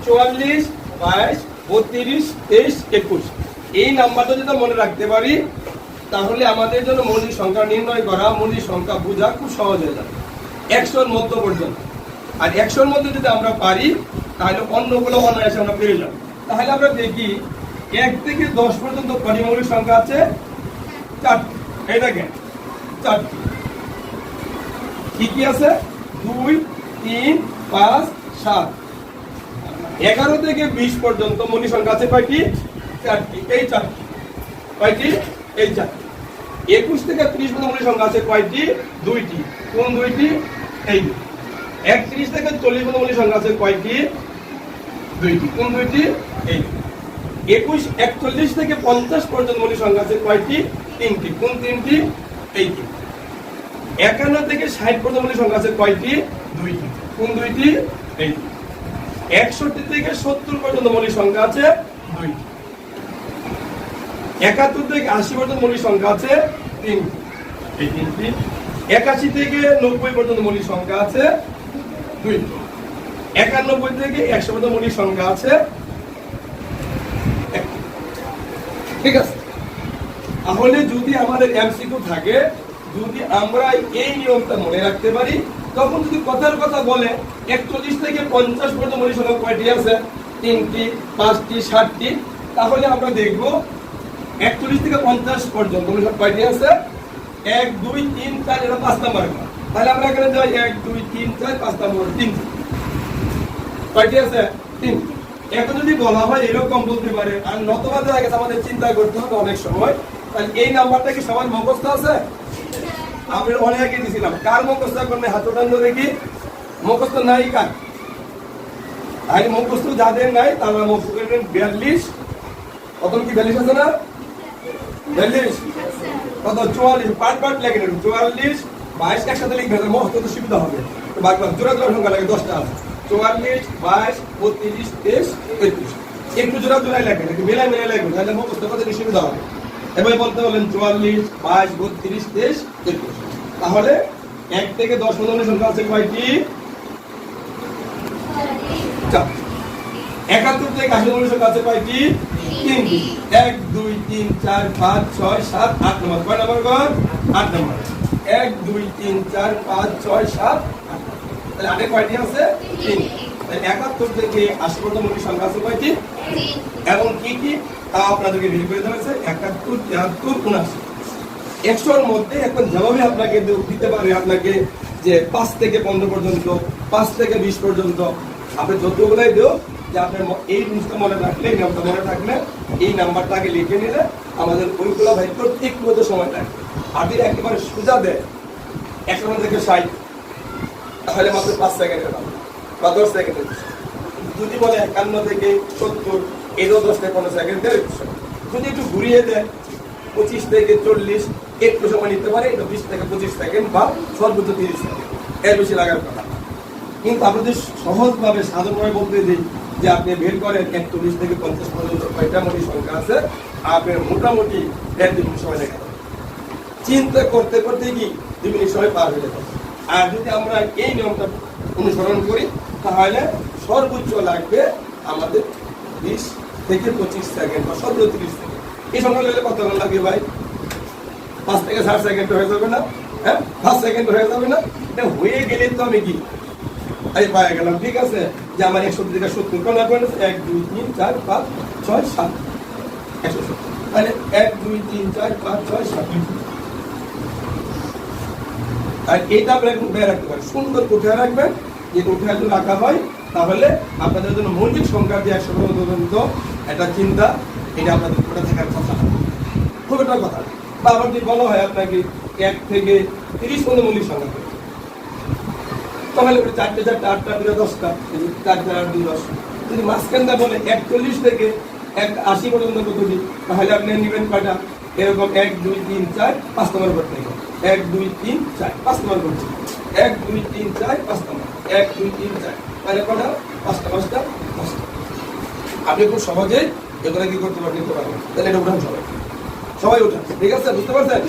44, 22, 32, 23, 21 এই নাম্বারটা যদি মনে রাখতে পারি তাহলে আমাদের জন্য মৌলিক সংখ্যা নির্ণয় করা, মৌলিক সংখ্যা বোঝা খুব সহজ হয়ে যাবে 100-র মধ্য পর্যন্ত। আর 100-র মধ্যে যদি আমরা পারি তাহলে অন্যগুলো অনায়াসে আমরা পেয়ে যাব। তাহলে আমরা দেখি 1 থেকে 10 পর্যন্ত কয়টি মৌলিক সংখ্যা আছে? 4টি। এই দেখেন 4টি। কি কি আছে? 2, 3, 5, 7। 11 থেকে 20 পর্যন্ত মৌলিক সংখ্যা আছে কয়টি? 4টি। এই 4টি। কয়টি? এই 4টি। 21 থেকে 30 পর্যন্ত মৌলিক সংখ্যা আছে কয়টি? 2টি। কোন 2টি? এই 2। 31 থেকে 40 পর্যন্ত মৌলিক সংখ্যা আছে কয়টি? 2টি। কোন 2টি? এই 2। 41 থেকে 50 পর্যন্ত মৌলিক সংখ্যা আছে কয়টি? 3টি। কোন 3টি? এই 3। 51 থেকে 60 পর্যন্ত মৌলিক সংখ্যা আছে কয়টি? 2টি। কোন 2টি? এই 2। 61 থেকে 70 পর্যন্ত মৌলিক সংখ্যা আছে 2টি। 71 থেকে 80 পর্যন্ত মৌলিক সংখ্যা আছে 3টি। এই 3টি। 81 থেকে 90 পর্যন্ত মৌলিক সংখ্যা আছে 2টি। 91 থেকে 100 পর্যন্ত মৌলিক সংখ্যা আছে 1টি। ঠিক আছে। তাহলে যদি আমাদের এমসিকিউ থাকে, যদি আমরা এই নিয়মটা মনে রাখতে পারি, তখন যদি কথার কথা বলে 41 থেকে 50 পর্যন্ত মৌলিক সংখ্যা কয়টি আছে? 3টি, 5টি, 7টি। তাহলে আমরা দেখব 41 থেকে 50 পর্যন্ত মৌলিক সংখ্যা কয়টি আছে? 1, 2, 3, 4 এটা 5 নাম্বার। তাহলে আমরা এখানে যাই 1, 2, 3, 4 5 নাম্বার 3। কয়টি আছে? 3। এখন যদি বলা হয় এরকম বলতে পারে, আর নতবা দেখা গেছে আমাদের চিন্তা করতে হবে অনেক সময়, তাহলে এই নাম্বারটা কি সবার মুখস্থ আছে? আমরা অনেকে দিছিলাম। কার মুখস্থ করলে হাত উঠান দেখি। মুখস্থ নাই কার? তাহলে মুখস্থ যাদের নাই তারা মুখস্থ করবেন 42। প্রথম কি 42 আছে না? 42 কত? 44। পার্ট লেখেন। 44, 22 একসাথে লিখবেন, মুখস্থ তো সুবিধা হবে। তো বারবার জোড়া জোড়া সংখ্যা লাগে 10টা আছে। 44, 22, 32, 23, 31। একটু জোড়া জোড়াই লেখেন, একটু মিলাই লেখবেন, তাহলে মুখস্থ করতে সুবিধা হবে। এবার বলতে বলেন 44, 22, 32, 23, 31। তাহলে 1 থেকে 10 পর্যন্ত সংখ্যা আছে কয়টি? 4। 71 থেকে 80 পর্যন্ত সংখ্যা আছে কয়টি? 3টি। 1, 2, 3, 4, 5, 6, 7, 8 নম্বর। কয় নম্বর ঘর? 8 নম্বর। 1, 2, 3, 4, 5, 6, 7, 8। তাহলে আগে কয়টি আছে? 3। তাহলে 71 থেকে 80 পর্যন্ত মৌলিক সংখ্যা আছে কয়টি? 3। এবং কি কি তা আপনাদেরকে বের করে দেওয়া হয়েছে 71, 73, 79। 100-র মধ্যে এখন যেভাবে আপনাকে দিতে পারে, আপনাকে যে 5 থেকে 15 পর্যন্ত, 5 থেকে 20 পর্যন্ত, আপনি যতগুলাই দেও যে আপনার এই জিনিসটা মনে রাখলে, এই নামটা মনে থাকলে, এই নাম্বারটাকে লিখে নিলে আমাদের ওইগুলো ভাই প্রত্যেক মতো সময় লাগবে। আপনি একেবারে সোজা দেয় 51 থেকে 60, তাহলে মাত্র 5 সেকেন্ডে পাবেন বা 10 সেকেন্ডে। যদি বলে 51 থেকে 70, এরও 10 থেকে 15 সেকেন্ডের। যদি একটু ঘুরিয়ে দেয় 25 থেকে 40, একটু সময় নিতে পারে, এটা 20 থেকে 25 সেকেন্ড বা সর্বোচ্চ 30 সেকেন্ড, এর বেশি লাগার কথা। কিন্তু আমরা যদি সহজভাবে সাধারণভাবে বলতে দিই যে আপনি বের করেন 41 থেকে 50 পর্যন্ত কয়টা মৌলিক সংখ্যা আছে, আপনি মোটামুটি 1.5 মিনিট সময় লেখা যাবে। চিন্তা করতে করতে কি 2 মিনিট সময় পার হয়ে যাবে। আর যদি আমরা এই নিয়মটা অনুসরণ করি তাহলে সর্বোচ্চ লাগবে আমাদের 20 থেকে 25 সেকেন্ড বা সর্বোচ্চ 30 সেকেন্ড। এই সংখ্যা লাগলে কত লাগে ভাই? 5 থেকে 60 সেকেন্ড হয়ে যাবে না? হ্যাঁ, 5 সেকেন্ড হয়ে যাবে না? এটা হয়ে গেলে তো আমি কি এই পায়ে গেলাম। ঠিক আছে, যে আমার 100 থেকে 70 কোন লাগবে? 1, 2, 3, 4, 5, 6, 7, 170। তাহলে 1, 2, 3, 4, 5, 6, 7। আর এইটা আপনারা উঠে রাখতে পারেন, সুন্দর উঠে রাখবেন। যে উঠে যদি রাখা হয় তাহলে আপনাদের জন্য মৌলিক সংখ্যা দিয়ে 100 পর্যন্ত একটা চিন্তা, এটা আপনাদের উপরে থাকার কথা, খুব একটা কথা। বা আবার যদি বলা হয় আপনাকে 1 থেকে 30 পর্যন্ত মৌলিক সংখ্যা, তাহলে 4টে 4টে 8টা 10টা, 4 4 8 2 10। যদি মাঝখানটা বলে 41 থেকে 80 পর্যন্ত কতটি, তাহলে আপনি নেবেন কয়টা? এরকম 1, 2, 3, 4, 5 নম্বর করতে হবে। 1, 2, 3, 4, 5 নম্বর করছি। 1, 2, 3, 4, 5 নম্বর। 1, 2, 3, 4, তাহলে কটা? 5টা 5টা 5টা। আপনি খুব সহজেই এগুলো কি করতে পারবেন? তাহলে এটা উঠান, সবাই উঠান। ঠিক আছে, বুঝতে পারছেন?